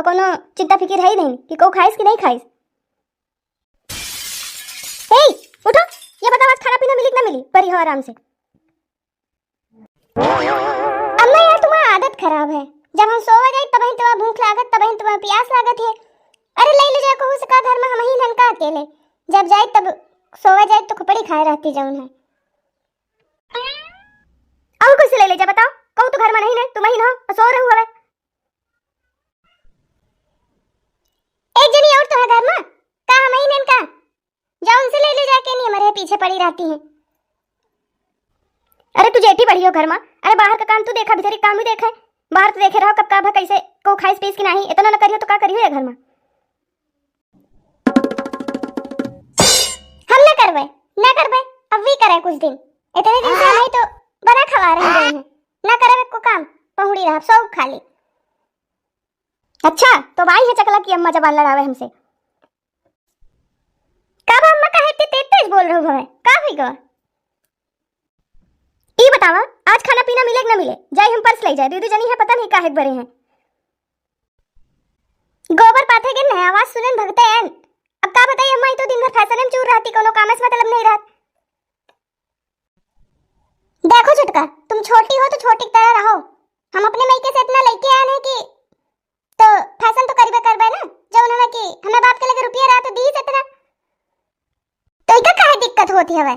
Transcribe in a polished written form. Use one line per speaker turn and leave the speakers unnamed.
और कोनो चिंता फिकिर है ही नहीं कि को खाइस कि नहीं खाइस। हे उठो, ये बताओ आज खाना पीना मिली कि ना मिली? परी हो आराम से। अम्मा यार तुम्हारी आदत खराब है, जब हम सोवे जाए तब ही तुम्हें भूख लागत, तब ही तुम्हें प्यास लागत है। अरे ले ले जाए कहू से का घर में हम ही ननका अकेले, जब जाए तब सोवे जाए तो खुपड़ी खाए रहती जौन है। और कैसे ले ले जा बताओ, कहू तो घर में नहीं ने तुम ही न सो रहू हवे। एक जनी और तो है घर में, का हम ही ननका जाओ उनसे ले ले जाके नहीं हमारे पीछे पड़ी रहती हैं। अरे तू जेठी पड़ी हो घर में, अरे बाहर का काम तू देखा, भीतर काम भी देखा है। बाहर तो देखे रहो कब का कैसे को खाइस पीस की नहीं, इतना न करियो तो का करियो ये घर में। हम न करवे अब भी करे कुछ दिन, इतने दिन से नहीं तो बना खवा रहे हैं ना करे को काम पहुड़ी रहा सब खाली। अच्छा तो भाई है चकला की अम्मा जबान लड़ावे हमसे। कब अम्मा का है तेज तेज बोल रहे हो का भी गो ई बतावा आज खाना पीना मिले कि ना मिले? जाए हम पर्स ले जाए, दीदी जनी है पता नहीं काहे बरे हैं। गोबर पाथे के नया आवाज सुनन भगते हैं। अब का बताइए अम्मा, तो दिन भर फैशन में चूर रहती, कोनो काम से मतलब नहीं रहत। देखो छुटका, तुम छोटी हो तो छोटी की तरह रहो। हम अपने मायके से इतना लेके आए हैं कि तो फैशन तो करबे ना, जो उन्होंने कि हमें बाप के लगे रुपया रहा तो दी इतना, तो इका काहे दिक्कत होती है?